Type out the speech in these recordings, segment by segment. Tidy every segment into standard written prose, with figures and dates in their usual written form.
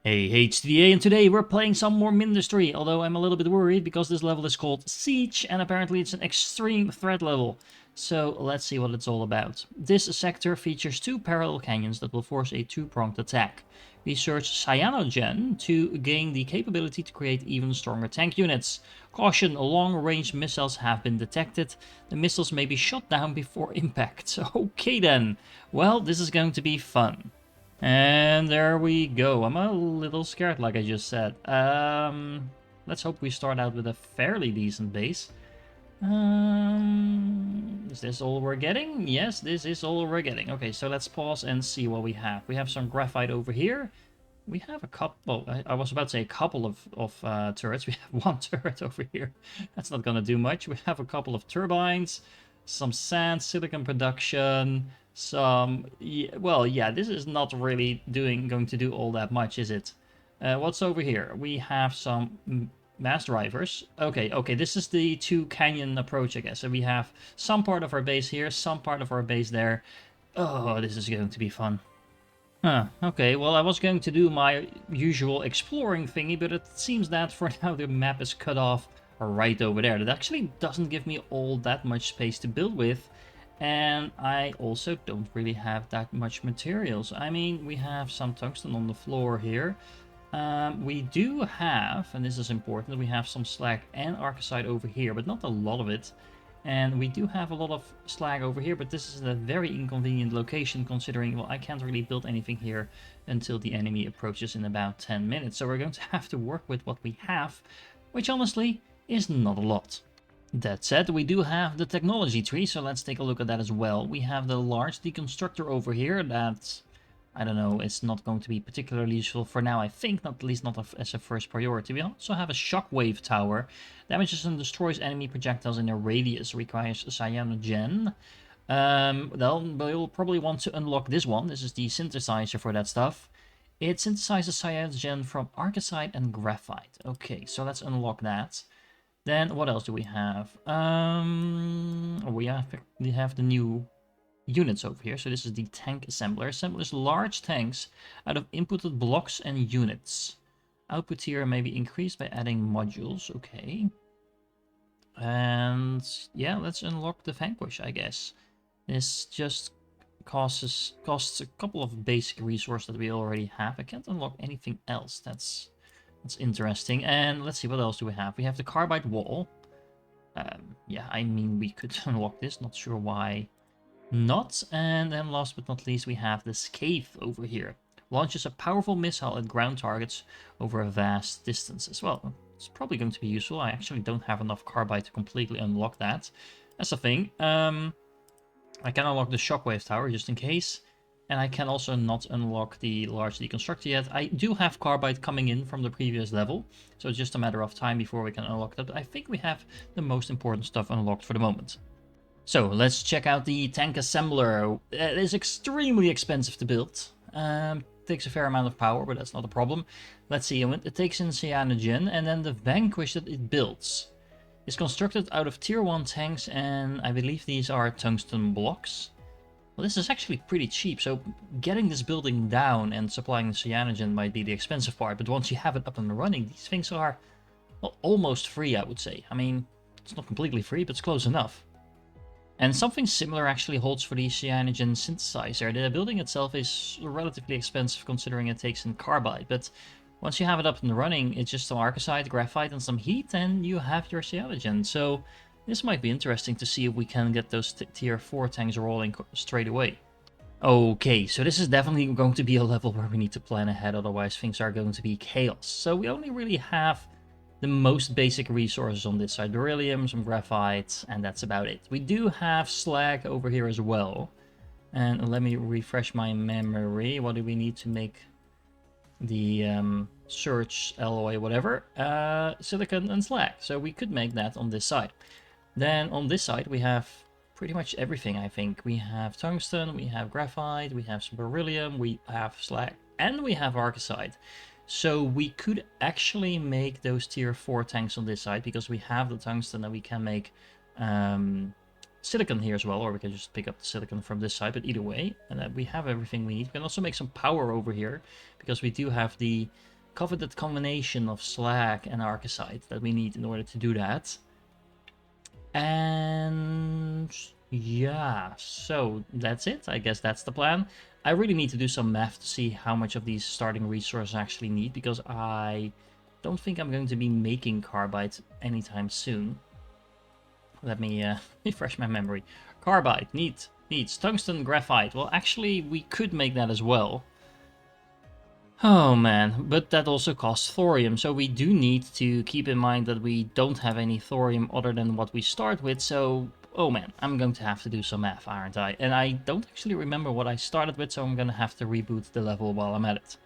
Hey, HTDA, and today we're playing some more Mindustry, although I'm a little bit worried because this level is called Siege, and apparently it's an extreme threat level. So let's see what it's all about. This sector features two parallel canyons that will force a two-pronged attack. We search Cyanogen to gain the capability to create even stronger tank units. Caution, long-range missiles have been detected. The missiles may be shot down before impact. Okay then, well, this is going to be fun. And there we go. I'm a little scared, like I just said. Let's hope we start out with a fairly decent base. Is this all we're getting? Yes, this is all we're getting. Okay, so let's pause and see what we have. We have some graphite over here. We have a couple, well, I was about to say a couple of turrets. We have one turret over here. That's not going to do much. We have a couple of turbines, some sand, silicon production, some, well, yeah, this is not really going to do all that much, is it? What's over here? We have some mass drivers. Okay, this is the two canyon approach, I guess. So we have some part of our base here, some part of our base there. Oh, this is going to be fun. Huh, okay, well I was going to do my usual exploring thingy, but it seems that for now the map is cut off right over there. That actually doesn't give me all that much space to build with, and I also don't really have that much materials. I mean, we have some tungsten on the floor here. We do have, and this is important, we have some slag and arcosite over here, but not a lot of it. And we do have a lot of slag over here, but this is a very inconvenient location considering, well, I can't really build anything here until the enemy approaches in about 10 minutes. So we're going to have to work with what we have, which honestly is not a lot. That said, we do have the technology tree, so let's take a look at that as well. We have the large deconstructor over here that, I don't know, it's not going to be particularly useful for now, I think, not at least not as a first priority. We also have a shockwave tower. Damages and destroys enemy projectiles in a radius, requires cyanogen. Well, we'll probably want to unlock this one. This is the synthesizer for that stuff. It synthesizes cyanogen from arcosite and graphite. Okay, so let's unlock that. Then what else do we have? We have the new units over here. So this is the tank assembler. Assemblers large tanks out of inputted blocks and units. Output here may be increased by adding modules. Okay. And yeah, let's unlock the Vanquish, I guess. This just costs a couple of basic resources that we already have. I can't unlock anything else. That's interesting. And let's see, what else do we have? We have the carbide wall. Yeah, I mean, we could unlock this. Not sure why not. And then last but not least, we have the Scathe over here. Launches a powerful missile at ground targets over a vast distance as well. It's probably going to be useful. I actually don't have enough carbide to completely unlock that. That's the thing. I can unlock the shockwave tower just in case. And I can also not unlock the large deconstructor yet. I do have carbide coming in from the previous level. So it's just a matter of time before we can unlock that. But I think we have the most important stuff unlocked for the moment. So let's check out the tank assembler. It is extremely expensive to build. Takes a fair amount of power, but that's not a problem. Let's see, it takes in cyanogen, and then the Vanquish that it builds is constructed out of tier 1 tanks, and I believe these are tungsten blocks. Well, this is actually pretty cheap, so getting this building down and supplying the cyanogen might be the expensive part, but once you have it up and running, these things are, well, almost free, I would say. I mean, it's not completely free, but it's close enough. And something similar actually holds for the cyanogen synthesizer. The building itself is relatively expensive considering it takes in carbide, but once you have it up and running, it's just some arcosite, graphite, and some heat, and you have your cyanogen. So this might be interesting to see if we can get those tier 4 tanks rolling straight away. Okay, so this is definitely going to be a level where we need to plan ahead, otherwise things are going to be chaos. So we only really have the most basic resources on this side. Beryllium, some graphite, and that's about it. We do have slag over here as well. And let me refresh my memory. What do we need to make the search alloy, whatever? Silicon and slag. So we could make that on this side. Then on this side we have pretty much everything, I think. We have tungsten, we have graphite, we have some beryllium, we have slag, and we have arcosite. So we could actually make those tier 4 tanks on this side because we have the tungsten and we can make silicon here as well, or we can just pick up the silicon from this side, but either way, and then we have everything we need. We can also make some power over here, because we do have the coveted combination of slag and arcasite that we need in order to do that. And yeah, so that's it. I guess that's the plan. I really need to do some math to see how much of these starting resources I actually need, because I don't think I'm going to be making carbide anytime soon. Let me refresh my memory. Carbide needs tungsten, graphite. Well, actually, we could make that as well. Oh man, but that also costs thorium, so we do need to keep in mind that we don't have any thorium other than what we start with, so oh man, I'm going to have to do some math, aren't I? And I don't actually remember what I started with, so I'm gonna have to reboot the level while I'm at it.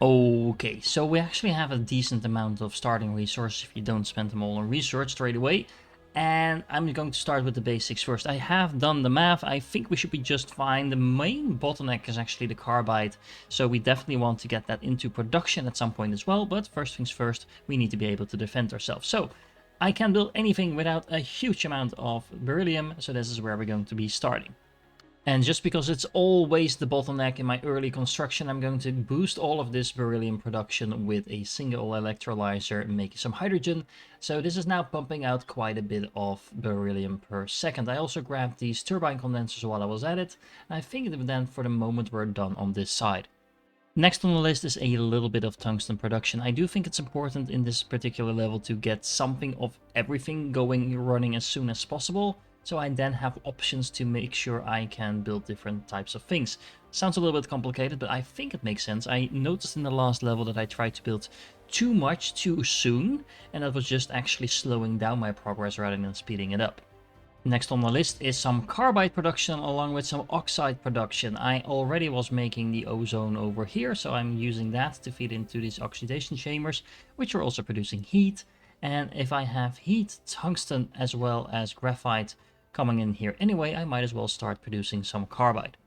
Okay, so we actually have a decent amount of starting resources if you don't spend them all on research straight away. And I'm going to start with the basics first. I have done the math. I think we should be just fine. The main bottleneck is actually the carbide. So we definitely want to get that into production at some point as well. But first things first, we need to be able to defend ourselves. So I can build anything without a huge amount of beryllium. So this is where we're going to be starting. And just because it's always the bottleneck in my early construction, I'm going to boost all of this beryllium production with a single electrolyzer, making some hydrogen. So this is now pumping out quite a bit of beryllium per second. I also grabbed these turbine condensers while I was at it. And I think then for the moment we're done on this side. Next on the list is a little bit of tungsten production. I do think it's important in this particular level to get something of everything running as soon as possible. So I then have options to make sure I can build different types of things. Sounds a little bit complicated, but I think it makes sense. I noticed in the last level that I tried to build too much too soon, and that was just actually slowing down my progress rather than speeding it up. Next on the list is some carbide production along with some oxide production. I already was making the ozone over here, so I'm using that to feed into these oxidation chambers, which are also producing heat. And if I have heat, tungsten, as well as graphite coming in here anyway, I might as well start producing some carbide.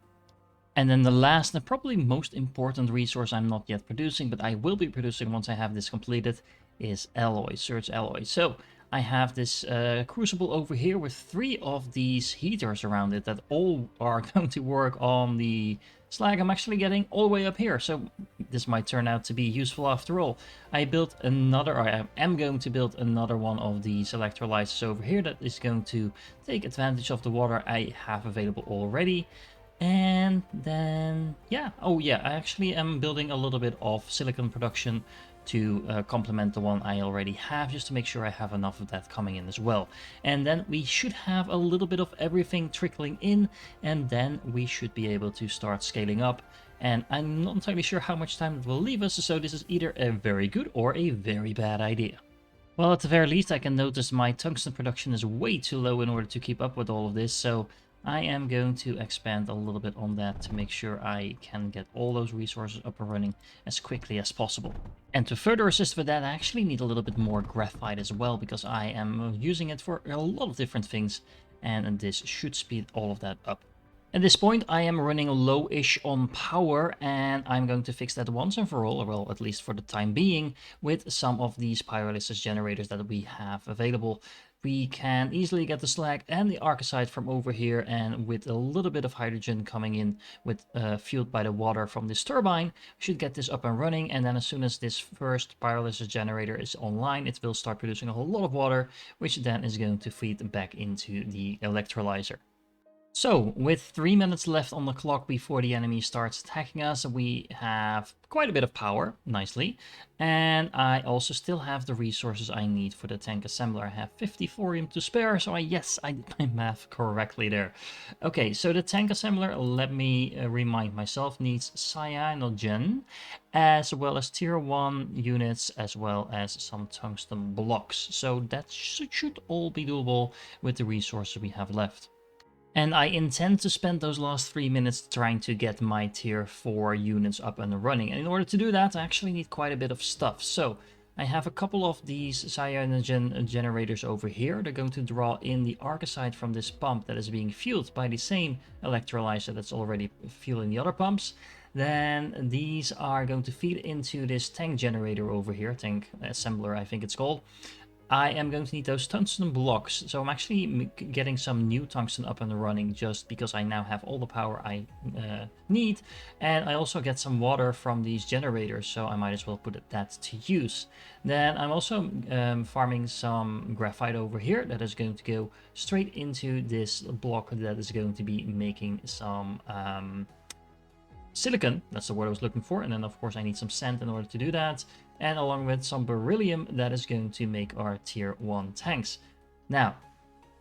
And then the last and probably most important resource I'm not yet producing, but I will be producing once I have this completed, is alloy, surge alloy. So I have this crucible over here with 3 of these heaters around it that all are going to work on the slag I'm actually getting all the way up here. So this might turn out to be useful after all. I am going to build another one of these electrolyzers over here that is going to take advantage of the water I have available already. And then, yeah, oh yeah, I actually am building a little bit of silicon production to complement the one I already have, just to make sure I have enough of that coming in as well. And then we should have a little bit of everything trickling in, and then we should be able to start scaling up. And I'm not entirely sure how much time it will leave us, so this is either a very good or a very bad idea. Well, at the very least, I can notice my tungsten production is way too low in order to keep up with all of this, so I am going to expand a little bit on that to make sure I can get all those resources up and running as quickly as possible. And to further assist with that, I actually need a little bit more graphite as well, because I am using it for a lot of different things, and this should speed all of that up. At this point, I am running low-ish on power, and I'm going to fix that once and for all, well, at least for the time being, with some of these pyrolysis generators that we have available. We can easily get the slag and the arcasite from over here, and with a little bit of hydrogen coming in with fueled by the water from this turbine, we should get this up and running. And then as soon as this first pyrolysis generator is online, it will start producing a whole lot of water, which then is going to feed back into the electrolyzer. So, with 3 minutes left on the clock before the enemy starts attacking us, we have quite a bit of power, nicely. And I also still have the resources I need for the tank assembler. I have 50 thorium to spare, so yes, I did my math correctly there. Okay, so the tank assembler, let me remind myself, needs cyanogen, as well as tier 1 units, as well as some tungsten blocks. So that should all be doable with the resources we have left. And I intend to spend those last 3 minutes trying to get my tier 4 units up and running. And in order to do that, I actually need quite a bit of stuff. So I have a couple of these cyanogen generators over here. They're going to draw in the arcasite from this pump that is being fueled by the same electrolyzer that's already fueling the other pumps. Then these are going to feed into this tank generator over here, tank assembler I think it's called. I am going to need those tungsten blocks. So I'm actually getting some new tungsten up and running just because I now have all the power I need. And I also get some water from these generators, so I might as well put that to use. Then I'm also farming some graphite over here that is going to go straight into this block that is going to be making some silicon. That's the word I was looking for. And then of course I need some sand in order to do that. And along with some beryllium that is going to make our tier 1 tanks. Now,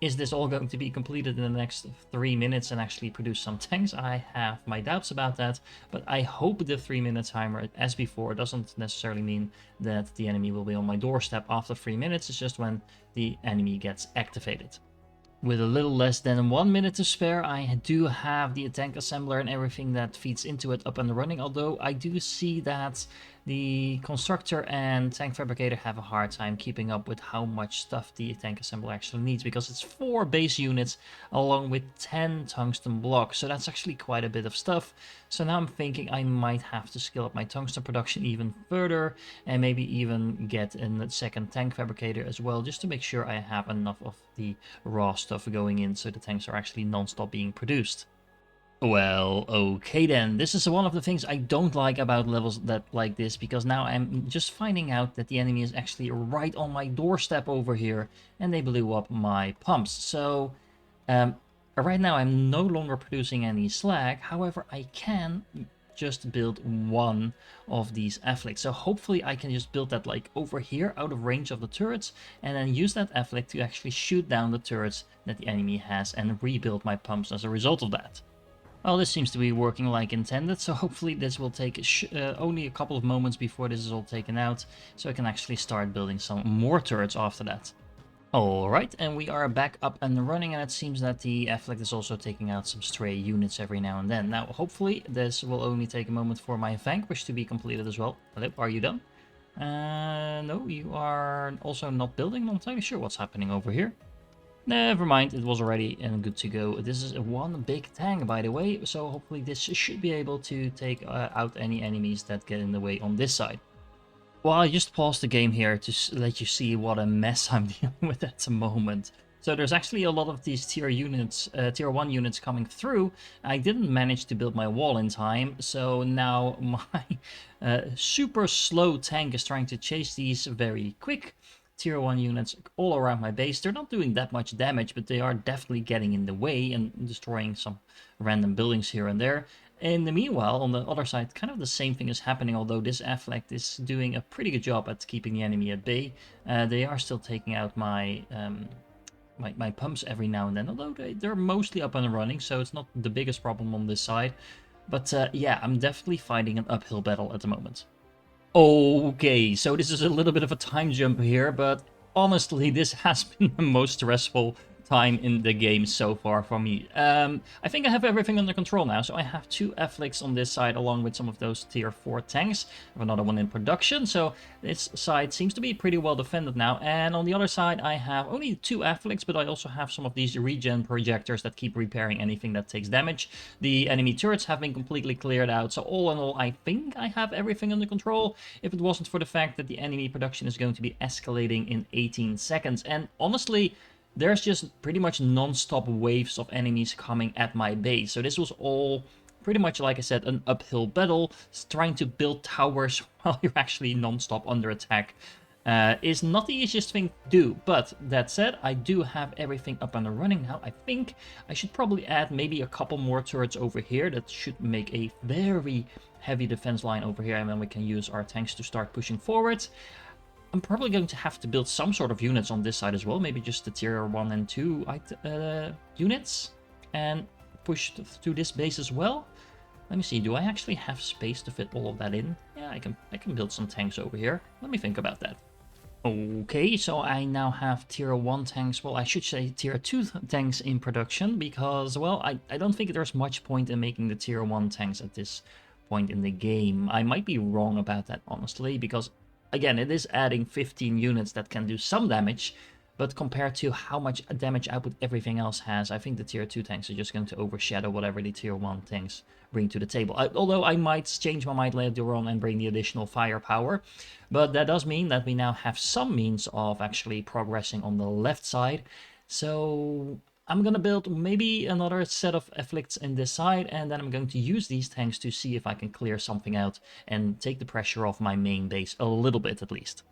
is this all going to be completed in the next 3 minutes and actually produce some tanks? I have my doubts about that, but I hope the 3-minute timer, as before, doesn't necessarily mean that the enemy will be on my doorstep after 3 minutes. It's just when the enemy gets activated. With a little less than 1 minute to spare, I do have the tank assembler and everything that feeds into it up and running, although I do see that the constructor and tank fabricator have a hard time keeping up with how much stuff the tank assembler actually needs, because it's 4 base units along with 10 tungsten blocks, so that's actually quite a bit of stuff. So now I'm thinking I might have to scale up my tungsten production even further and maybe even get a second tank fabricator as well, just to make sure I have enough of the raw stuff going in so the tanks are actually non-stop being produced. Well, okay then. This is one of the things I don't like about levels that like this, because now I'm just finding out that the enemy is actually right on my doorstep over here, and they blew up my pumps. So, right now I'm no longer producing any slag. However, I can just build one of these afflicts. So hopefully I can just build that like over here out of range of the turrets, and then use that afflict to actually shoot down the turrets that the enemy has and rebuild my pumps as a result of that. Well, this seems to be working like intended, so hopefully this will take only a couple of moments before this is all taken out, so I can actually start building some more turrets after that. Alright, and we are back up and running, and it seems that the afflict is also taking out some stray units every now and then. Now, hopefully this will only take a moment for my vanquish to be completed as well. Hello, are you done? No, you are also not building. I'm not entirely sure what's happening over here. Never mind, it was already good to go. This is one big tank, by the way, so hopefully this should be able to take out any enemies that get in the way on this side. Well, I just paused the game here to let you see what a mess I'm dealing with at the moment. So there's actually a lot of these tier 1 units coming through. I didn't manage to build my wall in time, so now my super slow tank is trying to chase these very quick tier 1 units all around my base. They're not doing that much damage, but they are definitely getting in the way and destroying some random buildings here and there. In the meanwhile, on the other side, kind of the same thing is happening, although this afflict is doing a pretty good job at keeping the enemy at bay. They are still taking out my my pumps every now and then, although they're mostly up and running, so it's not the biggest problem on this side. But yeah, I'm definitely fighting an uphill battle at the moment. Okay, so this is a little bit of a time jump here, but honestly, this has been the most stressful time in the game so far for me. I think I have everything under control now, so I have 2 afflicts on this side along with some of those tier 4 tanks. I have another one in production, so this side seems to be pretty well defended now. And on the other side, I have only 2 afflicts, but I also have some of these regen projectors that keep repairing anything that takes damage. The enemy turrets have been completely cleared out, so all in all, I think I have everything under control, if it wasn't for the fact that the enemy production is going to be escalating in 18 seconds. And honestly, there's just pretty much non-stop waves of enemies coming at my base. So this was all pretty much, like I said, an uphill battle. Trying to build towers while you're actually non-stop under attack is not the easiest thing to do. But that said, I do have everything up and running now. I think I should probably add maybe a couple more turrets over here. That should make a very heavy defense line over here, and then we can use our tanks to start pushing forward. I'm probably going to have to build some sort of units on this side as well, maybe just the tier 1 and 2 units, and push to this base as well. Let me see, do I actually have space to fit all of that in? Yeah, I can build some tanks over here. Let me think about that. Okay, so I now have tier 1 tanks, well, I should say tier 2 tanks in production, because, well, I don't think there's much point in making the tier 1 tanks at this point in the game. I might be wrong about that, honestly, because again, it is adding 15 units that can do some damage, but compared to how much damage output everything else has, I think the tier 2 tanks are just going to overshadow whatever the tier 1 tanks bring to the table. Although I might change my mind later on and bring the additional firepower, but that does mean that we now have some means of actually progressing on the left side. So I'm gonna build maybe another set of afflicts in this side, and then I'm going to use these tanks to see if I can clear something out and take the pressure off my main base a little bit at least.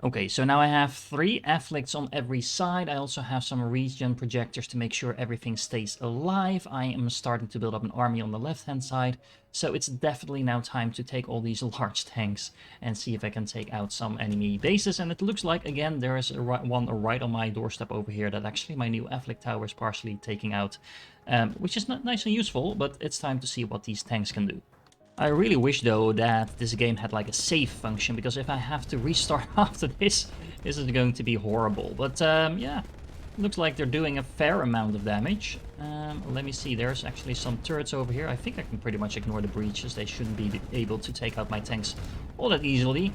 Okay, so now I have 3 afflicts on every side. I also have some regen projectors to make sure everything stays alive. I am starting to build up an army on the left-hand side, so it's definitely now time to take all these large tanks and see if I can take out some enemy bases. And it looks like, again, there is one right on my doorstep over here that actually my new afflict tower is partially taking out, which is not nice and useful, but it's time to see what these tanks can do. I really wish, though, that this game had like a save function, because if I have to restart after this is going to be horrible. But yeah, looks like they're doing a fair amount of damage. Let me see, there's actually some turrets over here. I think I can pretty much ignore the breaches. They shouldn't be able to take out my tanks all that easily.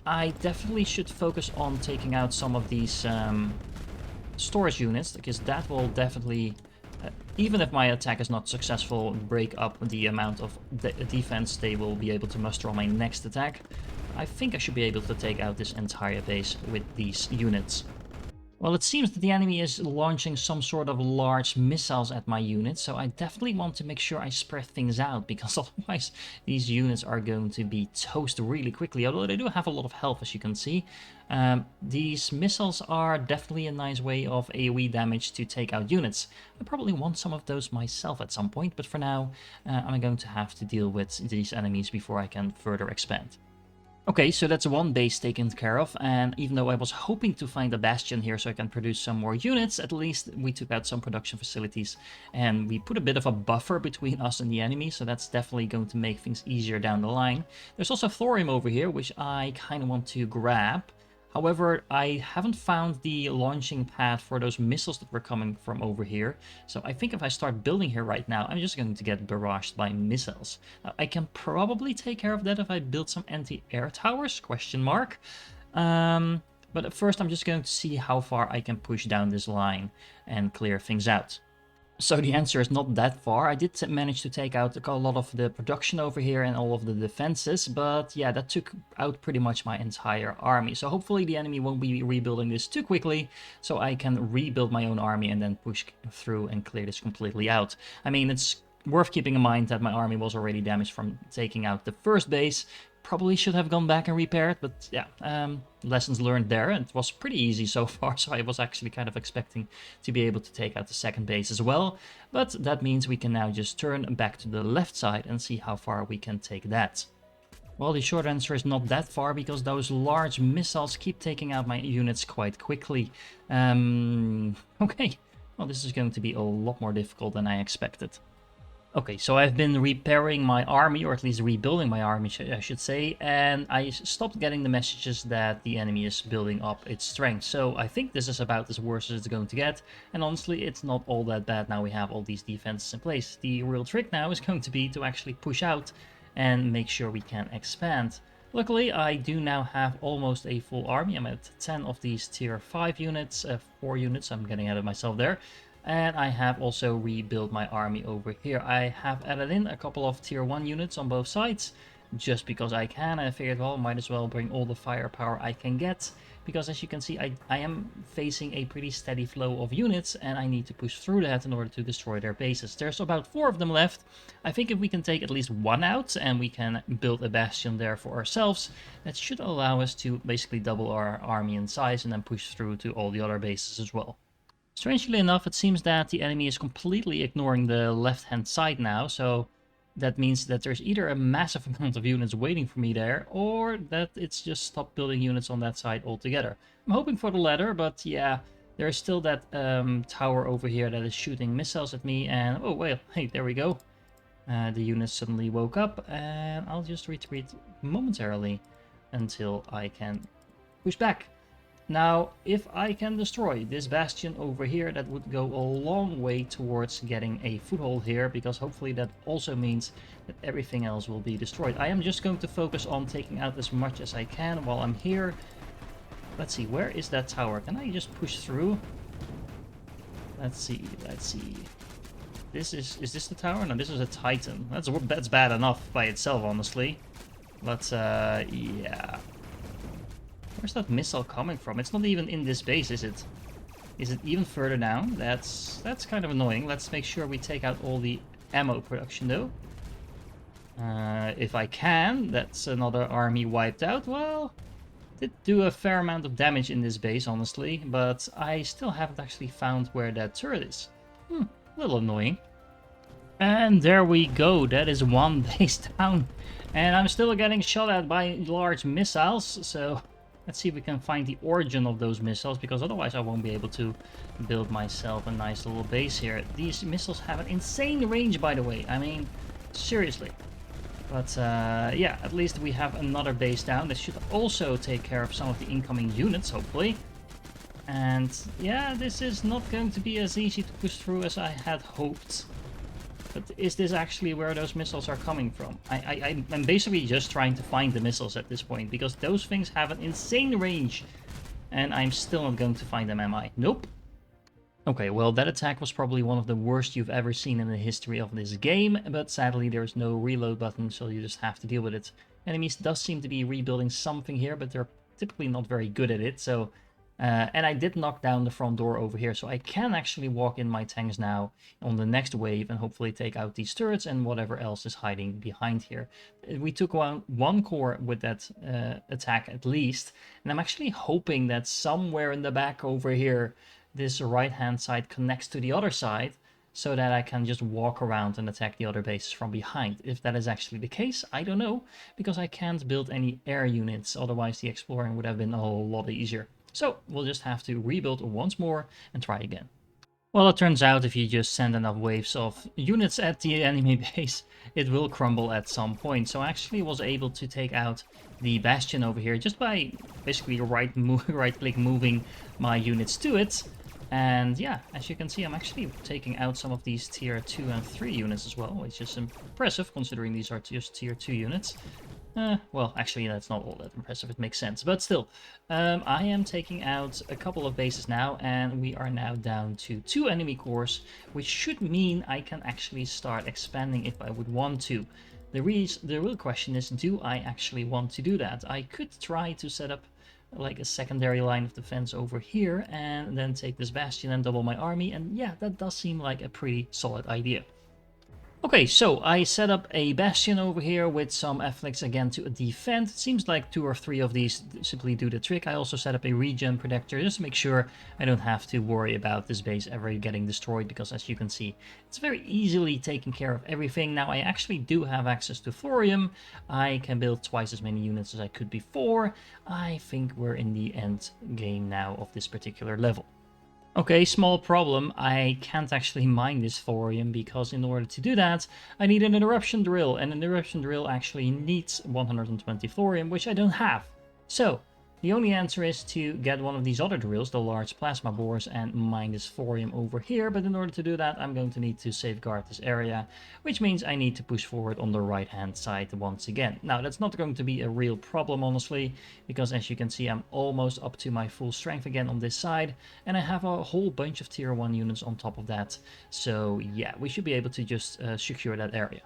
I definitely should focus on taking out some of these storage units, because that will definitely... even if my attack is not successful, break up the amount of defense they will be able to muster on my next attack. I think I should be able to take out this entire base with these units. Well, it seems that the enemy is launching some sort of large missiles at my units, so I definitely want to make sure I spread things out, because otherwise these units are going to be toast really quickly, although they do have a lot of health, as you can see. These missiles are definitely a nice way of AoE damage to take out units. I probably want some of those myself at some point, but for now I'm going to have to deal with these enemies before I can further expand. Okay, so that's one base taken care of, and even though I was hoping to find a bastion here so I can produce some more units, at least we took out some production facilities and we put a bit of a buffer between us and the enemy, so that's definitely going to make things easier down the line. There's also thorium over here, which I kind of want to grab. However, I haven't found the launching pad for those missiles that were coming from over here. So I think if I start building here right now, I'm just going to get barraged by missiles. Now, I can probably take care of that if I build some anti-air towers, question mark. But at first I'm just going to see how far I can push down this line and clear things out. So the answer is not that far. I did manage to take out a lot of the production over here and all of the defenses, but yeah, that took out pretty much my entire army. So hopefully the enemy won't be rebuilding this too quickly, so I can rebuild my own army and then push through and clear this completely out. I mean, it's worth keeping in mind that my army was already damaged from taking out the first base. Probably should have gone back and repaired, but yeah, lessons learned there. It was pretty easy so far, so I was actually kind of expecting to be able to take out the second base as well. But that means we can now just turn back to the left side and see how far we can take that. Well, the short answer is not that far, because those large missiles keep taking out my units quite quickly. Okay, well, this is going to be a lot more difficult than I expected. Okay, so I've been repairing my army, or at least rebuilding my army, I should say, and I stopped getting the messages that the enemy is building up its strength. So I think this is about as worse as it's going to get, and honestly, it's not all that bad now we have all these defenses in place. The real trick now is going to be to actually push out and make sure we can expand. Luckily, I do now have almost a full army. I'm at 10 of these tier 5 units, 4 units, I'm getting ahead of myself there. And I have also rebuilt my army over here. I have added in a couple of tier 1 units on both sides, just because I can. I figured, well, might as well bring all the firepower I can get, because as you can see, I am facing a pretty steady flow of units, and I need to push through that in order to destroy their bases. There's about 4 of them left. I think if we can take at least 1 out, and we can build a bastion there for ourselves, that should allow us to basically double our army in size, and then push through to all the other bases as well. Strangely enough, it seems that the enemy is completely ignoring the left-hand side now, so that means that there's either a massive amount of units waiting for me there, or that it's just stopped building units on that side altogether. I'm hoping for the latter, but yeah, there's still that tower over here that is shooting missiles at me, and oh well, hey, there we go. The units suddenly woke up, and I'll just retreat momentarily until I can push back. Now, if I can destroy this bastion over here, that would go a long way towards getting a foothold here, because hopefully that also means that everything else will be destroyed. I am just going to focus on taking out as much as I can while I'm here. let's see, where is that tower? Can I just push through? Let's see, let's see. Is this the tower? No, this is a Titan. That's bad enough by itself, honestly. But, yeah. Where's that missile coming from? It's not even in this base, is it? Is it even further down? That's kind of annoying. Let's make sure we take out all the ammo production, though. If I can, that's another army wiped out. Well, did do a fair amount of damage in this base, honestly, but I still haven't actually found where that turret is. A little annoying. And there we go, that is one base down. And I'm still getting shot at by large missiles, so let's see if we can find the origin of those missiles, because otherwise I won't be able to build myself a nice little base here. These missiles have an insane range, by the way. I mean, seriously. But yeah, at least we have another base down. This should also take care of some of the incoming units, hopefully. And yeah, this is not going to be as easy to push through as I had hoped. But is this actually where those missiles are coming from? I'm basically just trying to find the missiles at this point, because those things have an insane range. And I'm still not going to find them, am I? Nope. Okay, well, that attack was probably one of the worst you've ever seen in the history of this game, but sadly there's no reload button, so you just have to deal with it. Enemies does seem to be rebuilding something here, but they're typically not very good at it, so... and I did knock down the front door over here, so I can actually walk in my tanks now on the next wave and hopefully take out these turrets and whatever else is hiding behind here. We took one core with that attack at least, and I'm actually hoping that somewhere in the back over here, this right-hand side connects to the other side, so that I can just walk around and attack the other bases from behind. If that is actually the case, I don't know, because I can't build any air units, otherwise the exploring would have been a whole lot easier. So we'll just have to rebuild once more and try again. Well, it turns out if you just send enough waves of units at the enemy base, it will crumble at some point. So I actually was able to take out the bastion over here just by basically right-click moving my units to it. And yeah, as you can see, I'm actually taking out some of these tier 2 and 3 units as well, which is impressive considering these are just tier 2 units. Well, actually, that's not all that impressive. It makes sense. But still, I am taking out a couple of bases now, and we are now down to 2 enemy cores, which should mean I can actually start expanding if I would want to. The real question is, do I actually want to do that? I could try to set up like a secondary line of defense over here, and then take this bastion and double my army, and yeah, that does seem like a pretty solid idea. Okay, so I set up a bastion over here with some athletics again to defend. It seems like 2 or 3 of these simply do the trick. I also set up a regen protector just to make sure I don't have to worry about this base ever getting destroyed, because as you can see, it's very easily taking care of everything. Now I actually do have access to thorium. I can build twice as many units as I could before. I think we're in the end game now of this particular level. Okay, small problem. I can't actually mine this thorium, because in order to do that, I need an interruption drill, and an interruption drill actually needs 120 thorium, which I don't have. So, the only answer is to get one of these other drills, the large plasma bores, and mine this thorium over here, but in order to do that, I'm going to need to safeguard this area, which means I need to push forward on the right-hand side once again. Now, that's not going to be a real problem, honestly, because as you can see, I'm almost up to my full strength again on this side, and I have a whole bunch of tier 1 units on top of that, so yeah, we should be able to just secure that area.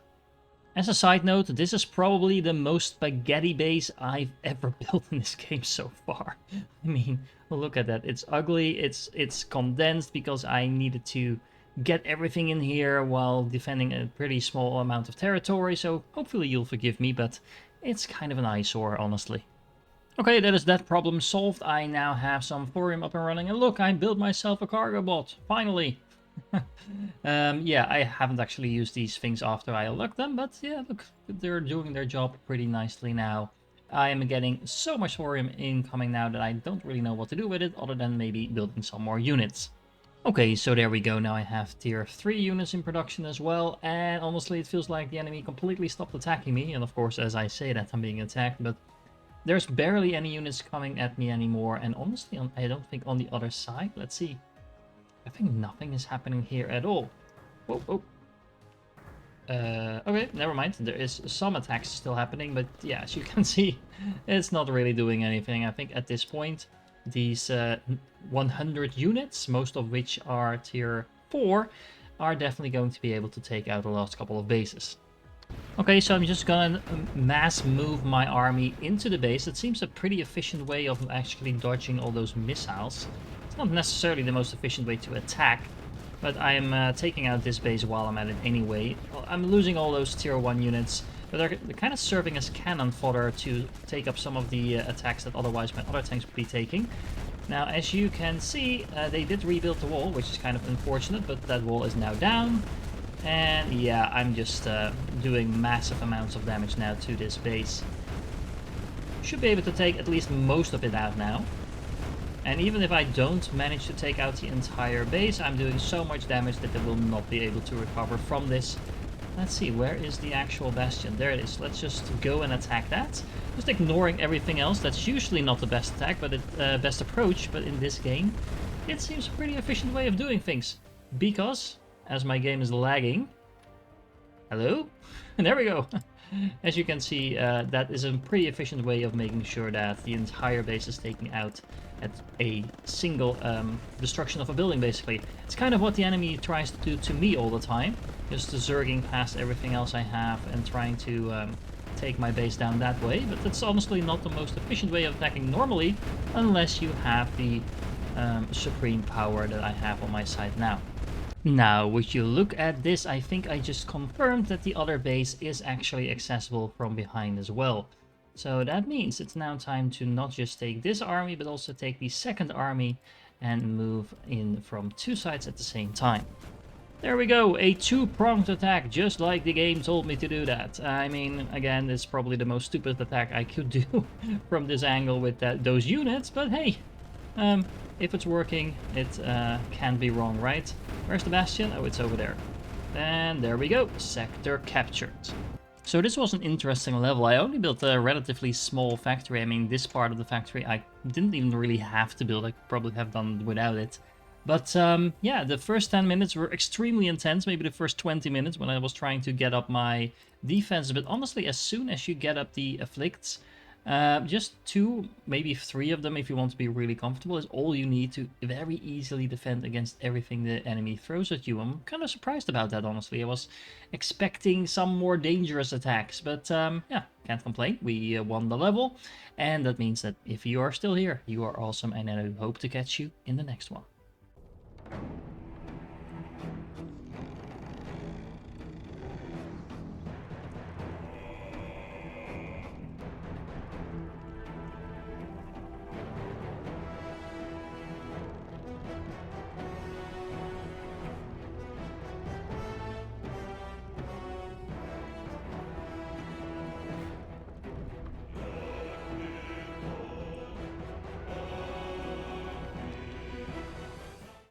As a side note, this is probably the most spaghetti base I've ever built in this game so far. I mean, look at that. It's ugly, it's condensed because I needed to get everything in here while defending a pretty small amount of territory, so hopefully you'll forgive me, but it's kind of an eyesore, honestly. Okay, that is that problem solved. I now have some thorium up and running, and look, I built myself a cargo bot, finally! Yeah, I haven't actually used these things after I unlocked them, but yeah, look, they're doing their job pretty nicely now. I am getting so much thorium incoming now that I don't really know what to do with it, other than maybe building some more units. Okay, so there we go. Now I have tier 3 units in production as well, and honestly it feels like the enemy completely stopped attacking me, and of course as I say that I'm being attacked, but there's barely any units coming at me anymore, and honestly I don't think on the other side, let's see. I think nothing is happening here at all. Whoa, whoa. Okay, never mind. There is some attacks still happening, but yeah, as you can see, it's not really doing anything. I think at this point, these 100 units, most of which are tier 4, are definitely going to be able to take out the last couple of bases. Okay, so I'm just gonna mass move my army into the base. It seems a pretty efficient way of actually dodging all those missiles. It's not necessarily the most efficient way to attack, but I'm taking out this base while I'm at it anyway. Well, I'm losing all those tier 1 units, but they're kind of serving as cannon fodder to take up some of the attacks that otherwise my other tanks would be taking. Now, as you can see, they did rebuild the wall, which is kind of unfortunate, but that wall is now down. And yeah, I'm just doing massive amounts of damage now to this base. Should be able to take at least most of it out now. And even if I don't manage to take out the entire base, I'm doing so much damage that they will not be able to recover from this. Let's see, where is the actual bastion? There it is. Let's just go and attack that. Just ignoring everything else. That's usually not the best attack, but best approach. But in this game, it seems a pretty efficient way of doing things. Because, as my game is lagging... Hello? And there we go. As you can see, that is a pretty efficient way of making sure that the entire base is taken out at a single destruction of a building, basically. It's kind of what the enemy tries to do to me all the time. Just zerging past everything else I have and trying to take my base down that way. But that's honestly not the most efficient way of attacking normally, unless you have the supreme power that I have on my side now. Now, would you look at this, I think I just confirmed that the other base is actually accessible from behind as well. So that means it's now time to not just take this army, but also take the second army and move in from two sides at the same time. There we go, a two-pronged attack, just like the game told me to do that. I mean, again, it's probably the most stupid attack I could do from this angle with those units, but hey, if it's working, it can't be wrong, right? Where's the bastion? Oh, it's over there. And there we go, sector captured. So this was an interesting level. I only built a relatively small factory. I mean, this part of the factory I didn't even really have to build. I could probably have done without it. But yeah, the first 10 minutes were extremely intense. Maybe the first 20 minutes when I was trying to get up my defense. But honestly, as soon as you get up the afflicts, just 2, maybe 3 of them if you want to be really comfortable is all you need to very easily defend against everything the enemy throws at you. I'm kind of surprised about that, honestly. I was expecting some more dangerous attacks, but yeah, can't complain. We won the level, and that means that if you are still here, you are awesome, and I hope to catch you in the next one.